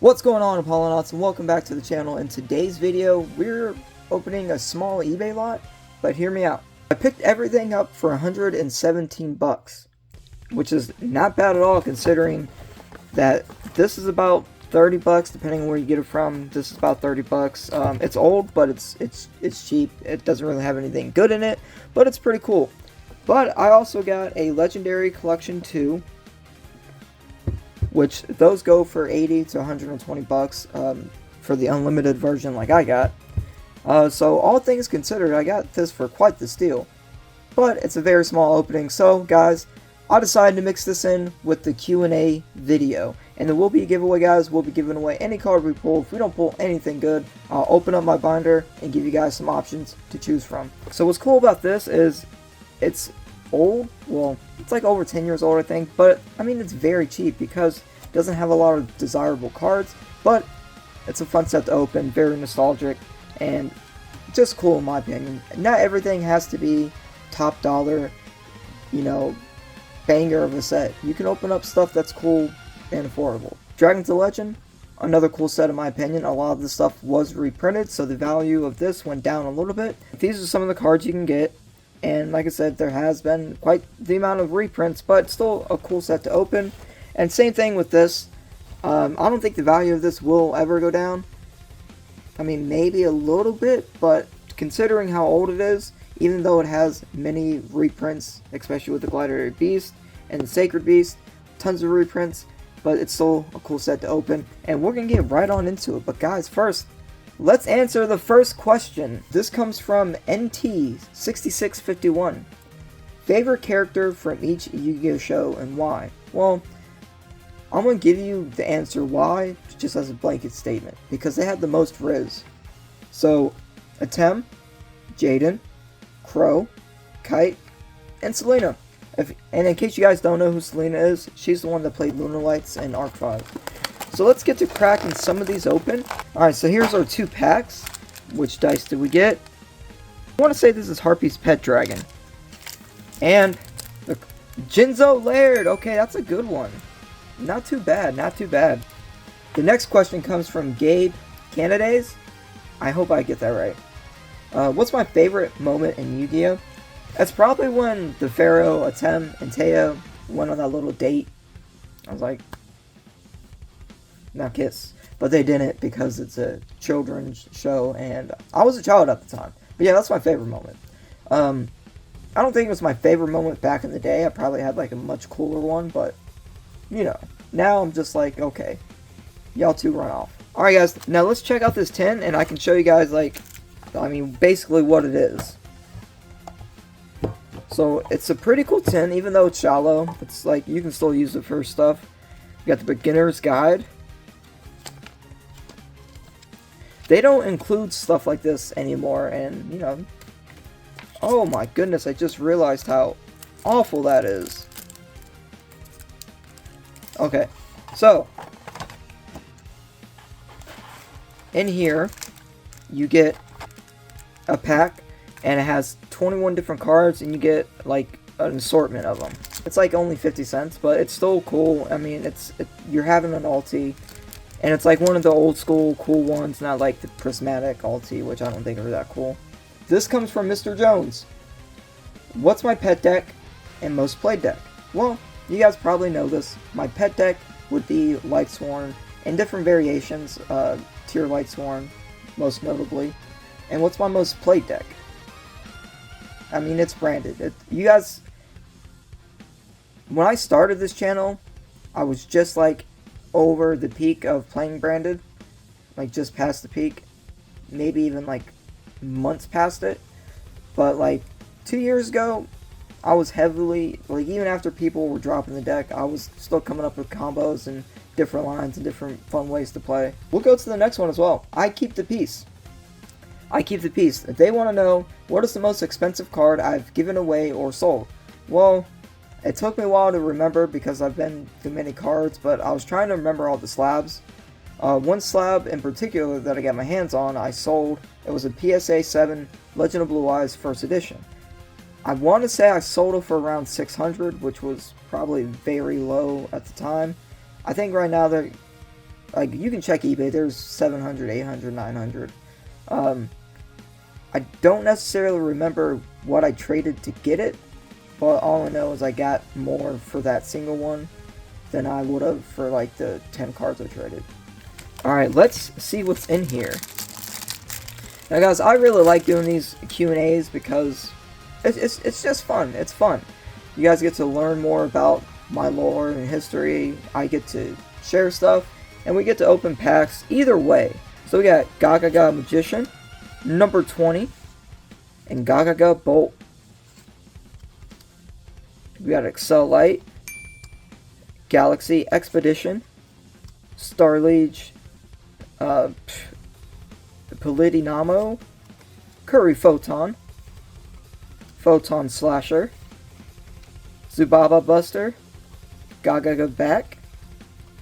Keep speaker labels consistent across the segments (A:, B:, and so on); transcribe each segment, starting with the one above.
A: What's going on, Apollonauts, and welcome back to the channel. In today's video, we're opening a small eBay lot, but hear me out. I picked everything up for 117 bucks, which is not bad at all considering that this is about 30 bucks depending on where you get it from. This is about 30 bucks. It's old, but it's cheap. It doesn't really have anything good in it, but it's pretty cool. But I also got a Legendary Collection 2, which those go for 80 to 120 bucks for the unlimited version like I got. So all things considered, I got this for quite the steal. But it's a very small opening, so guys, I decided to mix this in with the Q&A video. And there will be a giveaway, guys. We'll be giving away any card we pull. If we don't pull anything good, I'll open up my binder and give you guys some options to choose from. So what's cool about this is it's old. Well, it's like over 10 years old, I think. But, I mean, it's very cheap because it doesn't have a lot of desirable cards. But it's a fun set to open, very nostalgic, and just cool in my opinion. Not everything has to be top dollar, you know, banger of a set. You can open up stuff that's cool and affordable. Dragons of Legend, another cool set in my opinion. A lot of the stuff was reprinted, so the value of this went down a little bit. These are some of the cards you can get, and like I said, there has been quite the amount of reprints, but still a cool set to open. And same thing with this. I don't think the value of this will ever go down. I mean, maybe a little bit, but considering how old it is, even though it has many reprints, especially with the Gladiator Beast and the Sacred Beast, tons of reprints, but it's still a cool set to open, and we're going to get right on into it. But guys, first, let's answer the first question. This comes from NT6651. Favorite character from each Yu-Gi-Oh show and why? Well, I'm going to give you the answer why, just as a blanket statement, because they had the most Riz. So, Atem, Jaden, Crow, Kite, and Selena. And in case you guys don't know who Selena is, she's the one that played Lunar Lights in Arc 5. So let's get to cracking some of these open. Alright, so here's our 2 packs. Which dice did we get? I want to say this is Harpy's Pet Dragon. And the Jinzo Laird. Okay, that's a good one. Not too bad, not too bad. The next question comes from Gabe Canadays. I hope I get that right. What's my favorite moment in Yu-Gi-Oh? That's probably when the Pharaoh, Atem, and Teo went on that little date. I was like, now kiss. But they didn't because it's a children's show, and I was a child at the time. But yeah, that's my favorite moment. I don't think it was my favorite moment back in the day. I probably had like a much cooler one, but you know, now I'm just like, okay, y'all two run off. Alright guys, now let's check out this tin, and I can show you guys, like, I mean, basically what it is. So, it's a pretty cool tin, even though it's shallow. It's like, you can still use it for stuff. You got the beginner's guide. They don't include stuff like this anymore, and, you know, oh my goodness, I just realized how awful that is. Okay, so, in here, you get a pack, and it has 21 different cards, and you get, like, an assortment of them. It's like only 50 cents, but it's still cool. I mean, you're having an ulti, and it's like one of the old school cool ones, not like the prismatic ulti, which I don't think are that cool. This comes from Mr. Jones. What's my pet deck and most played deck? Well, you guys probably know this. My pet deck would be Lightsworn in different variations, Tier Lightsworn most notably. And what's my most played deck? I mean, it's branded. You guys, when I started this channel, I was just like over the peak of playing branded, like just past the peak, maybe even like months past it. But like 2 years ago, I was heavily, like, even after people were dropping the deck, I was still coming up with combos and different lines and different fun ways to play. We'll go to the next one as well. I keep the peace. I keep the peace. If they want to know, what is the most expensive card I've given away or sold? Well, it took me a while to remember because I've been through many cards, but I was trying to remember all the slabs. One slab in particular that I got my hands on, I sold. It was a PSA 7 Legend of Blue Eyes First Edition. I want to say I sold it for around 600, which was probably very low at the time. I think right now they're like, you can check eBay, there's 700, 800, 900. I don't necessarily remember what I traded to get it, but all I know is I got more for that single one than I would have for like the 10 cards I traded. Alright, let's see what's in here. Now guys, I really like doing these Q&As because it's just fun. It's fun. You guys get to learn more about my lore and history. I get to share stuff, and we get to open packs either way. So we got Gagaga Magician, number 20, and Gagaga Bolt. We got Excel Light, Galaxy Expedition, Star Liege, Polydynamo, Curry Photon, Photon Slasher, Zubaba Buster, Gagaga Back,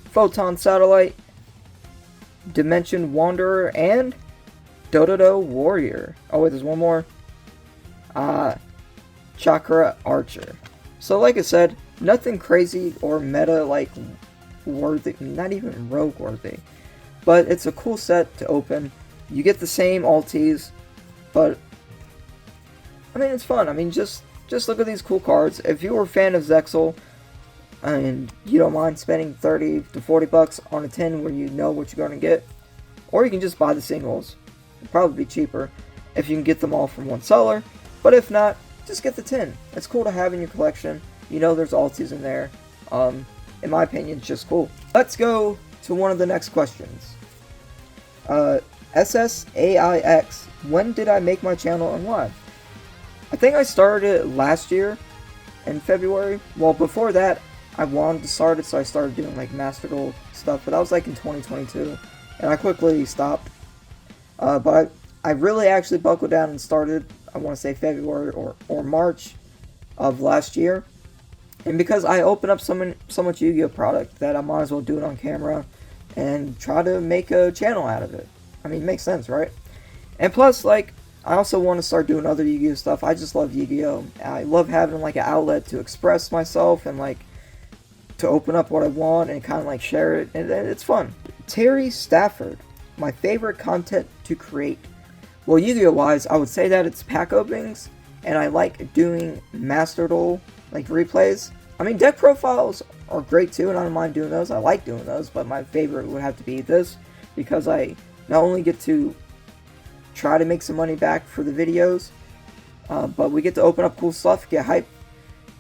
A: Photon Satellite, Dimension Wanderer, and Dododo Warrior. Oh wait, there's one more. Chakra Archer. So like I said, nothing crazy or meta like worthy, not even rogue worthy. But it's a cool set to open. You get the same alties, but I mean it's fun. I mean just look at these cool cards. If you were a fan of Zexal and you don't mind spending 30 to 40 bucks on a tin where you know what you're going to get, or you can just buy the singles. It'll probably be cheaper if you can get them all from one seller, but if not, just get the tin. It's cool to have in your collection. You know there's alties in there. In my opinion, it's just cool. Let's go to one of the next questions. SSAIX, when did I make my channel and why? I think I started it last year in February. Well, before that, I wanted to start it, so I started doing like Master Duel stuff, but that was like in 2022, and I quickly stopped. But I really actually buckled down and started, I want to say February or March of last year. And because I opened up so much Yu-Gi-Oh product that I might as well do it on camera and try to make a channel out of it. I mean, it makes sense, right? And plus, like, I also want to start doing other Yu-Gi-Oh stuff. I just love Yu-Gi-Oh! I love having like an outlet to express myself and like to open up what I want and kind of like share it, and it's fun. Terry Stafford, my favorite content to create. Well, Yu-Gi-Oh wise, I would say that it's pack openings, and I like doing Master Duel like replays. I mean, deck profiles are great too, and I don't mind doing those. I like doing those, but my favorite would have to be this, because I not only get to try to make some money back for the videos, but we get to open up cool stuff, get hype.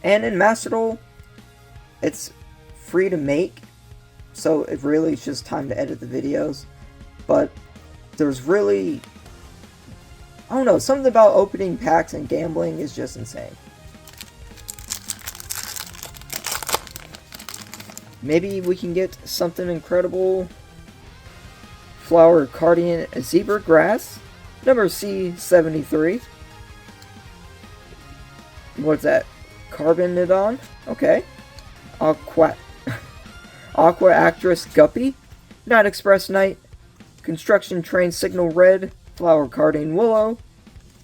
A: And in Master Duel, it's free to make, so it really is just time to edit the videos. But there's really, I don't know, something about opening packs and gambling is just insane. Maybe we can get something incredible. Flower Cardian Zebra Grass, number C73. What's that? Carbonidon? Okay. Aqua Actress Guppy, Night Express Knight, Construction Train Signal Red, Flower Cardian Willow,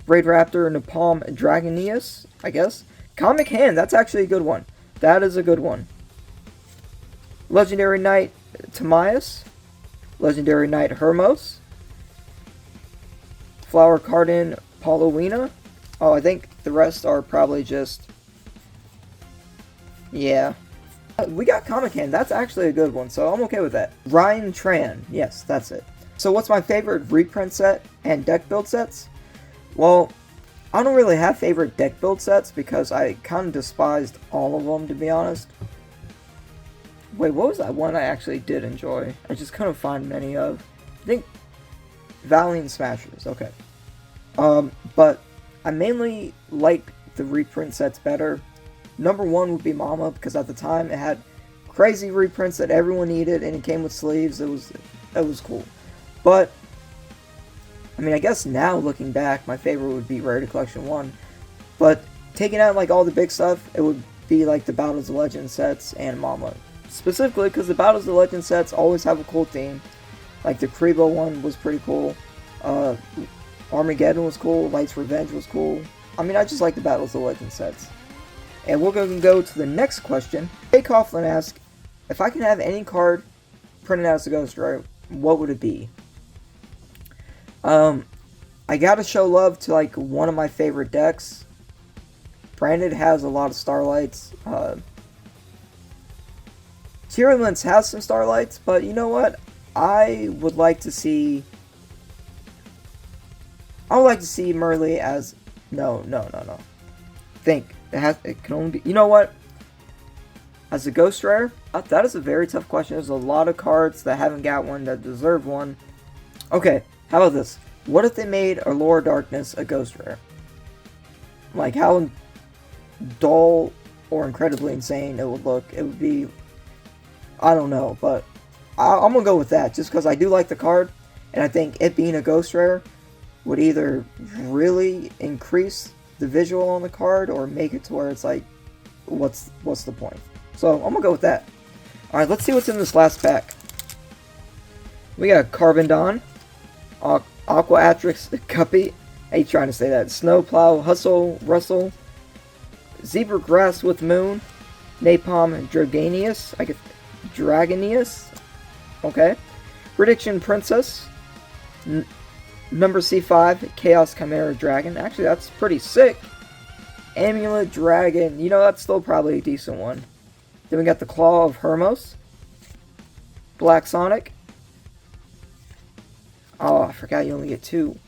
A: Raid Raptor Napalm Dragonius, I guess. Comic Hand, that's actually a good one. That is a good one. Legendary Knight Timaeus, Legendary Knight Hermos, Flower Cardian Paulowina. Oh, I think the rest are probably just, yeah. We got Comic Hand, that's actually a good one, so I'm okay with that. Ryan Tran, yes, that's it. So what's my favorite reprint set and deck build sets? Well, I don't really have favorite deck build sets because I kind of despised all of them, to be honest. Wait, what was that one I actually did enjoy? I just couldn't find many of. I think Valiant Smashers, okay. But I mainly like the reprint sets better. Number one would be Mama, because at the time it had crazy reprints that everyone needed, and it came with sleeves. It was cool. But I mean, I guess now looking back, my favorite would be Rarity Collection 1. But taking out like all the big stuff, it would be like the Battles of Legend sets and Mama. Specifically because the Battles of the Legend sets always have a cool theme. Like the Kribo one was pretty cool. Armageddon was cool. Light's Revenge was cool. I mean, I just like the Battles of the Legend sets. And we're going to go to the next question. Jay Coughlin asks, if I can have any card printed out as a Ghost Rare, what would it be? I gotta show love to like one of my favorite decks. Branded has a lot of Starlights. Tearlands has some Starlights, but you know what? I would like to see Merly as no. Think it can only be. You know what? As a Ghost Rare, that is a very tough question. There's a lot of cards that haven't got one that deserve one. Okay, how about this? What if they made Allure of Darkness a Ghost Rare? Like how dull or incredibly insane it would look. It would be, I don't know, but I'm gonna go with that just because I do like the card, and I think it being a Ghost Rare would either really increase the visual on the card or make it to where it's like, what's the point? So I'm gonna go with that. All right, let's see what's in this last pack. We got Carbon Dawn, Aquatrix Guppy. How you trying to say that? Snowplow Hustle Russell, Zebra Grass with Moon, Napalm Draganius. I guess Draganius. Okay. Prediction Princess. Number C5 Chaos Chimera Dragon. Actually, that's pretty sick. Amulet Dragon. You know, that's still probably a decent one. Then we got the Claw of Hermos. Black Sonic. Oh, I forgot you only get 2.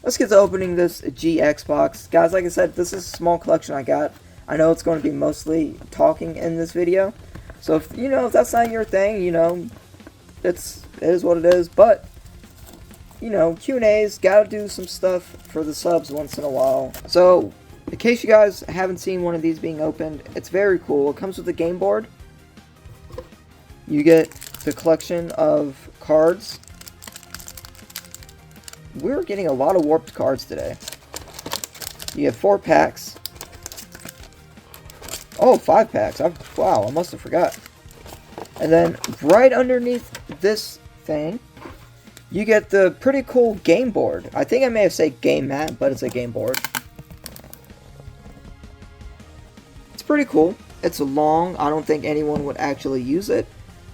A: Let's get to opening this GX box. Guys, like I said, this is a small collection I got. I know it's going to be mostly talking in this video. So, if that's not your thing, it is what it is. But, Q&As, gotta do some stuff for the subs once in a while. So, in case you guys haven't seen one of these being opened, it's very cool. It comes with a game board. You get the collection of cards. We're getting a lot of warped cards today. You have 4 packs. Oh, 5 packs. Wow, I must have forgot. And then right underneath this thing, you get the pretty cool game board. I think I may have said game mat, but it's a game board. It's pretty cool. It's long. I don't think anyone would actually use it.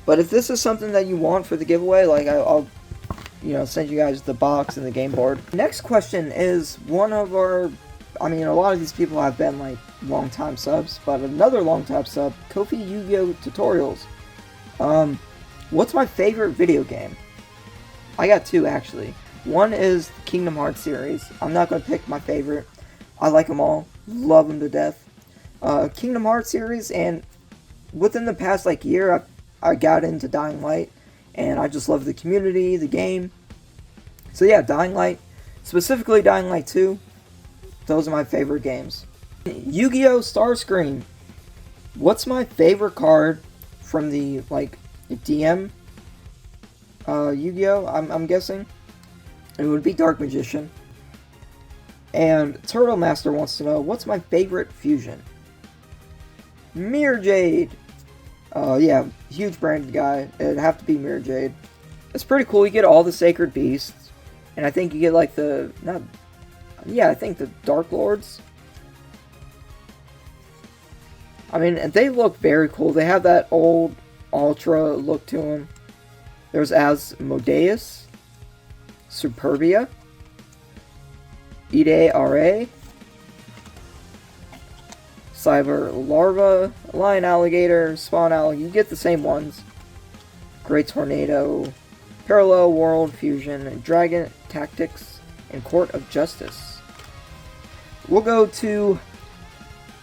A: But if this is something that you want for the giveaway, like I'll send you guys the box and the game board. Next question is one of our, a lot of these people have been like long-time subs, but another long-time sub, Kofi Yugioh Tutorials. What's my favorite video game? I got 2 actually. One is the Kingdom Hearts series. I'm not going to pick my favorite. I like them all. Love them to death. Kingdom Hearts series, and within the past year, I got into Dying Light, and I just love the community, the game. So yeah, Dying Light, specifically Dying Light 2, those are my favorite games. Yu-Gi-Oh! Starscream. What's my favorite card from the, DM Yu-Gi-Oh! I'm guessing? It would be Dark Magician. And Turtle Master wants to know, what's my favorite fusion? Mirror Jade. Yeah, huge branded guy. It'd have to be Mirror Jade. It's pretty cool. You get all the Sacred Beasts. And I think you get I think the Dark Lords. They look very cool. They have that old Ultra look to them. There's Asmodeus, Superbia, Ide Ra, Cyber Larva, Lion Alligator, Spawn Alligator. You get the same ones. Great Tornado, Parallel World Fusion, Dragon Tactics, and Court of Justice. We'll go to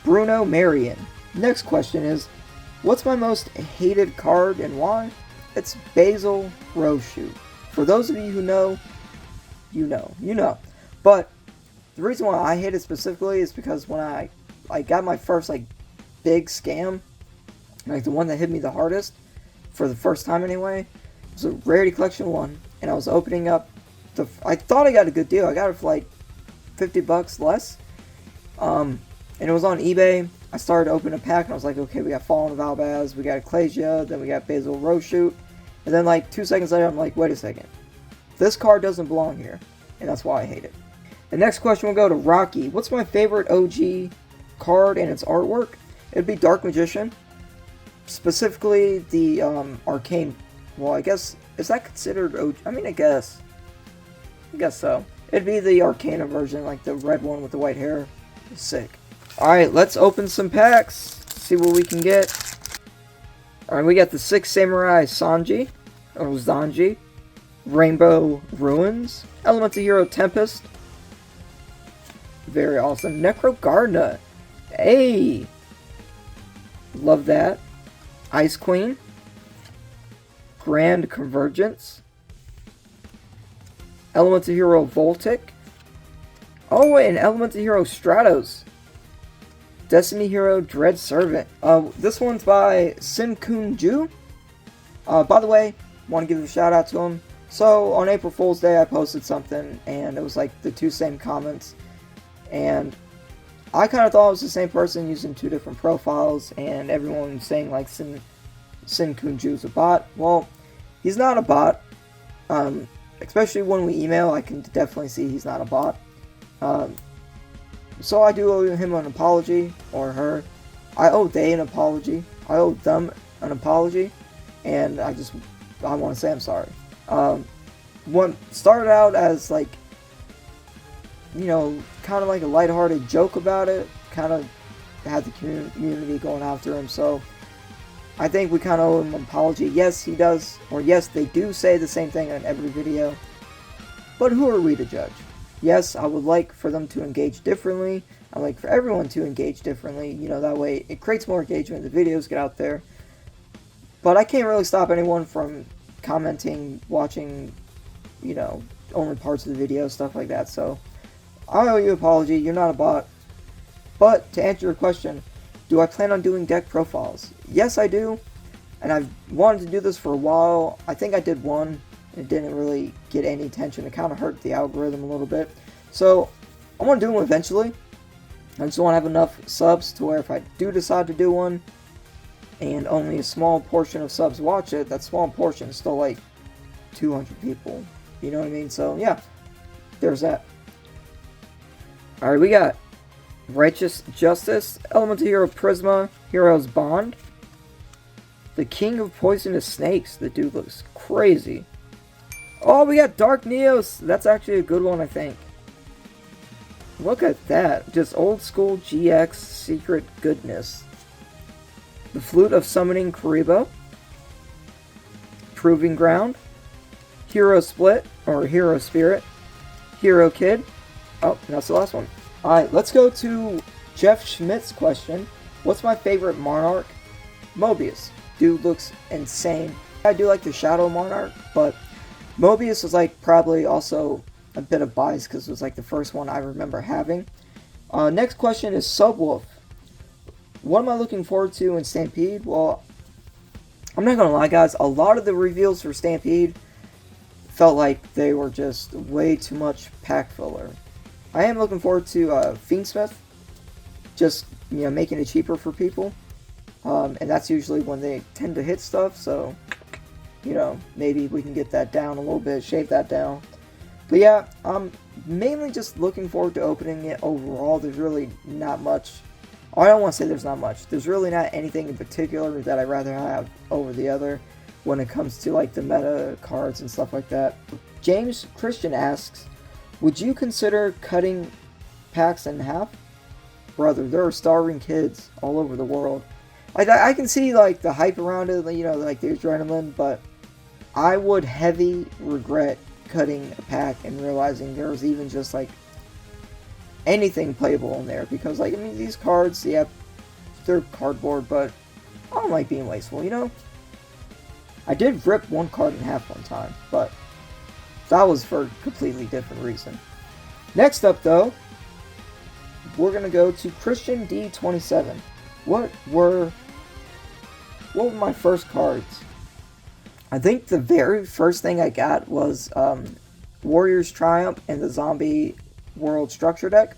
A: Bruno Marion. Next question is, what's my most hated card and why? It's Basil Roshu. For those of you who know, you know. But the reason why I hate it specifically is because when I got my first big scam, the one that hit me the hardest, for the first time anyway, it was a Rarity Collection 1, and I was opening up I thought I got a good deal. I got it for $50 less. And it was on eBay. I started to open a pack, and I was like, okay, we got Fallen of Albaz, we got Ecclesia, then we got Basil Roshoot. And then 2 seconds later, I'm like, wait a second. This card doesn't belong here. And that's why I hate it. The next question will go to Rocky. What's my favorite OG card and its artwork? It'd be Dark Magician. Specifically the Arcane well, I guess, is that considered OG? I mean, I guess so. It'd be the Arcana version, like the red one with the white hair. It's sick. Alright, let's open some packs. See what we can get. Alright, we got the 6 Samurai Sanji, or Zanji. Rainbow Ruins. Elemental Hero Tempest. Very awesome. Necro Gardener. Hey! Love that. Ice Queen. Grand Convergence. Elemental Hero Voltic. Oh, and Elemental Hero Stratos. Destiny Hero Dread Servant. This one's by Simkunju. By the way, want to give a shout out to him. So, on April Fool's Day, I posted something, and it was like the 2 same comments. And I kind of thought it was the same person using 2 different profiles, and everyone was saying like Simkunju's a bot. Well, he's not a bot. Especially when we email, I can definitely see he's not a bot. So I do owe him an apology, or her. I owe they an apology. I owe them an apology, and I want to say I'm sorry. One started out as like, you know, kind of like a lighthearted joke about it. Kind of had the community going after him, so I think we kind of owe him an apology. Yes, he does, or yes, they do say the same thing in every video. But who are we to judge? Yes, I would like for them to engage differently. I like for everyone to engage differently. You know, that way it creates more engagement. The videos get out there. But I can't really stop anyone from commenting, watching, you know, only parts of the video, stuff like that. So I owe you an apology. You're not a bot. But to answer your question, do I plan on doing deck profiles? Yes, I do. And I've wanted to do this for a while. I think I did one. It didn't really get any attention. It kind of hurt the algorithm a little bit. So I want to do them eventually. I just want to have enough subs to where if I do decide to do one and only a small portion of subs watch it, that small portion is still like 200 people. You know what I mean? So yeah, there's that. Alright, we got Righteous Justice, Elemental Hero Prisma, Heroes Bond, the King of Poisonous Snakes. The dude looks crazy. Oh, we got Dark Neos. That's actually a good one, I think. Look at that. Just old school GX secret goodness. The Flute of Summoning Karibo. Proving Ground. Hero Split, or Hero Spirit. Hero Kid. Oh, that's the last one. Alright, let's go to Jeff Schmidt's question. What's my favorite Monarch? Mobius. Dude looks insane. I do like the Shadow Monarch, but Mobius was like probably also a bit of bias because it was like the first one I remember having. Next question is Subwolf. What am I looking forward to in Stampede? Well, I'm not gonna lie, guys. A lot of the reveals for Stampede felt like they were just way too much pack filler. I am looking forward to Fiendsmith, just, you know, making it cheaper for people, and that's usually when they tend to hit stuff. So, you know, maybe we can get that down a little bit, shave that down. But yeah, I'm mainly just looking forward to opening it overall. There's really not much. I don't want to say there's not much. There's really not anything in particular that I'd rather have over the other when it comes to like the meta cards and stuff like that. James Christian asks, would you consider cutting packs in half? Brother, there are starving kids all over the world. I can see like the hype around it, you know, like the adrenaline, but I would heavy regret cutting a pack and realizing there was even just like anything playable in there, because like, I mean, these cards, yeah, they're cardboard, but I don't like being wasteful, you know? I did rip one card in half one time, but that was for a completely different reason. Next up though, we're gonna go to Christian D27. What were my first cards? I think the very first thing I got was Warriors Triumph and the Zombie World Structure deck,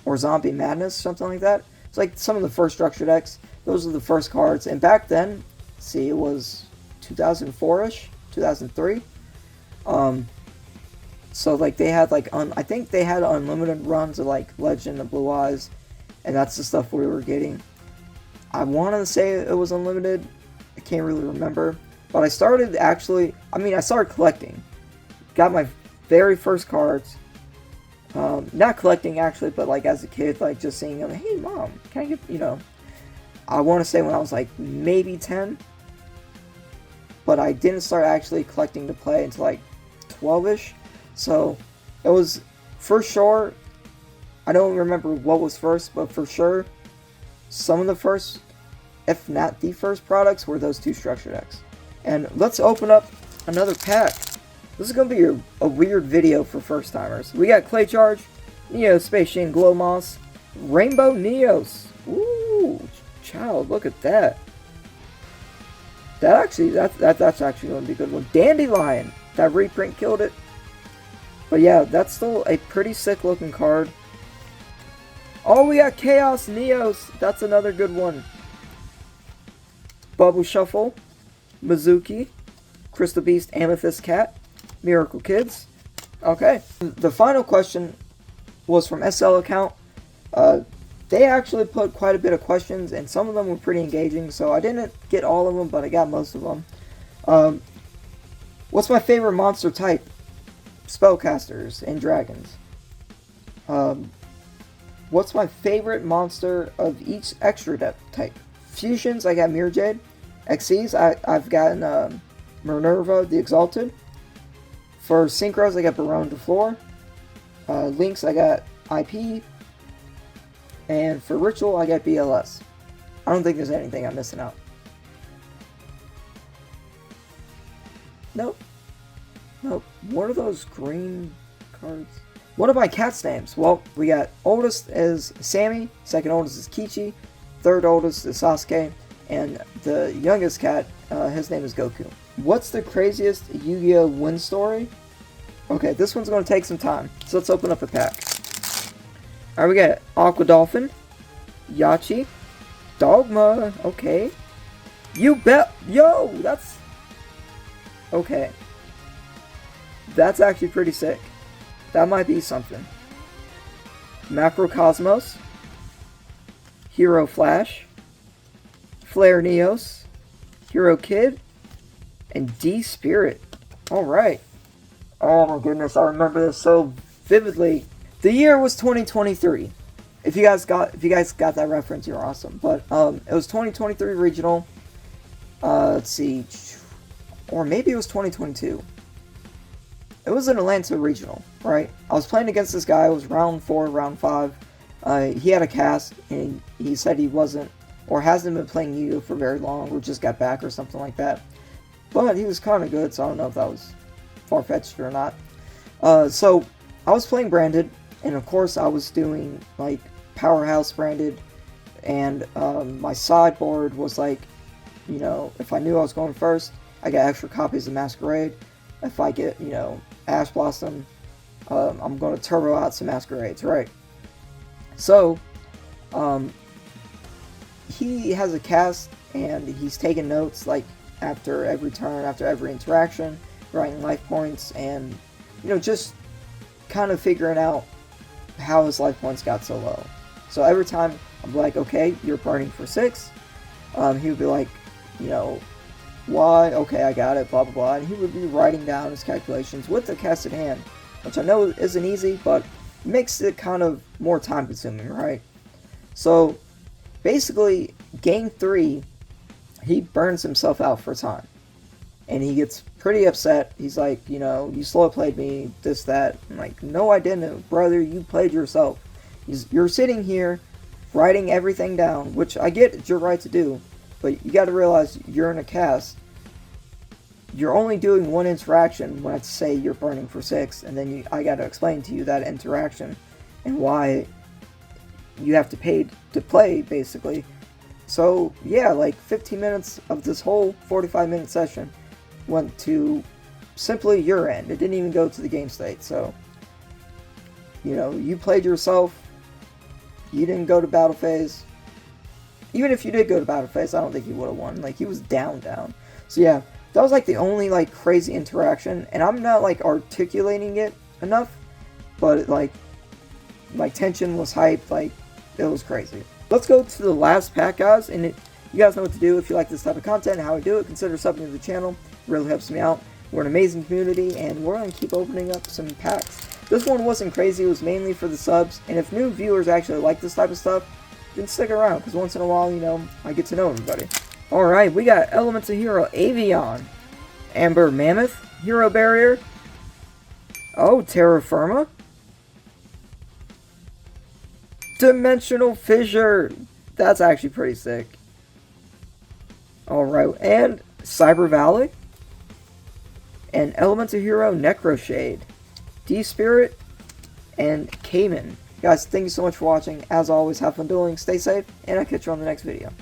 A: or Zombie Madness, something like that. It's like some of the first structure decks. Those are the first cards, and back then, see, it was 2004-ish, 2003. So like they had like I think they had unlimited runs of like Legend of Blue Eyes, and that's the stuff we were getting. I want to say it was unlimited. I can't really remember, But I started actually, I started collecting. Got my very first cards. Not collecting actually, but like as a kid, like just seeing them, hey mom, can I get, I want to say when I was like maybe 10. But I didn't start actually collecting to play until like 12ish. So it was for sure, I don't remember what was first, but for sure, some of the first, if not the first products, were those two structure decks. And let's open up another pack. This is going to be a weird video for first timers. We got Clay Charge, Neo Space Shin Glow Moss, Rainbow Neos. Ooh, child, look at that. That's actually going to be a good one. Dandelion. That reprint killed it. But yeah, that's still a pretty sick looking card. Oh, we got Chaos Neos. That's another good one. Bubble Shuffle, Mizuki, Crystal Beast, Amethyst Cat, Miracle Kids. Okay. The final question was from SL account. They actually put quite a bit of questions, and some of them were pretty engaging, so I didn't get all of them, but I got most of them. What's my favorite monster type? Spellcasters and dragons. What's my favorite monster of each extra type? Fusions, I got Mirror Jade. XCs, I've gotten Minerva the Exalted. For Synchros, I got Baronne de Fleur. Links, I got IP. And for Ritual, I got BLS. I don't think there's anything I'm missing out. Nope. What are those green cards? What are my cat's names? Well, we got oldest is Sammy, second oldest is Kichi, third oldest is Sasuke, and the youngest cat, his name is Goku. What's the craziest Yu-Gi-Oh win story? Okay, this one's going to take some time, so let's open up a pack. Alright, we got Aqua Dolphin, Yachi, Dogma, okay. You bet, yo, that's, okay. That's actually pretty sick. That might be something. Macrocosmos, Hero Flash, Flare Neos, Hero Kid, and D Spirit. Alright. Oh my goodness, I remember this so vividly. The year was 2023. If you guys got that reference, you're awesome. But it was 2023 regional. Let's see, or maybe it was 2022. It was an Atlanta regional, right? I was playing against this guy. It was round 4, round 5. He had a cast, and he said he wasn't, or hasn't been playing Yu-Gi-Oh for very long, or just got back or something like that. But he was kind of good, so I don't know if that was far-fetched or not. So I was playing branded, and of course I was doing like Powerhouse branded, and my sideboard was like, if I knew I was going first, I got extra copies of Masquerade. If I get, Ash Blossom, I'm going to turbo out some Masquerades, right? So, he has a cast, and he's taking notes, like, after every turn, after every interaction, writing life points, and, just kind of figuring out how his life points got so low. So every time I'm like, okay, you're burning for 6, he would be like, why? Okay, I got it, blah, blah, blah. And he would be writing down his calculations with the casted hand, which I know isn't easy, but makes it kind of more time consuming, right? So, basically, game 3, he burns himself out for time. And he gets pretty upset. He's like, you slow played me, this, that. I'm like, no, I didn't, brother, you played yourself. You're sitting here, writing everything down, which I get it's your right to do. But you got to realize you're in a cast. You're only doing one interaction when I say you're burning for 6, and then I got to explain to you that interaction and why you have to pay to play, basically. So yeah, like 15 minutes of this whole 45-minute session went to simply your end. It didn't even go to the game state. So you played yourself. You didn't go to battle phase. Even if you did go to battle phase, I don't think he would have won. Like, he was down. So yeah, that was like the only like crazy interaction, and I'm not like articulating it enough, but like tension was hyped, like it was crazy. Let's go to the last pack, guys, and You guys know what to do. If you like this type of content and how I do it, consider subbing to the channel. It really helps me out. We're an amazing community, and we're going to keep opening up some packs. This one wasn't crazy. It was mainly for the subs, and if new viewers actually like this type of stuff, then stick around, because once in a while, you know, I get to know everybody. Alright, we got Elements of Hero Avion, Amber Mammoth, Hero Barrier, oh, Terra Firma, Dimensional Fissure, that's actually pretty sick. Alright, and Cyber Valley, and Elements of Hero Necroshade, D-Spirit, and Cayman. Guys, thank you so much for watching. As always, have fun dueling, stay safe, and I'll catch you on the next video.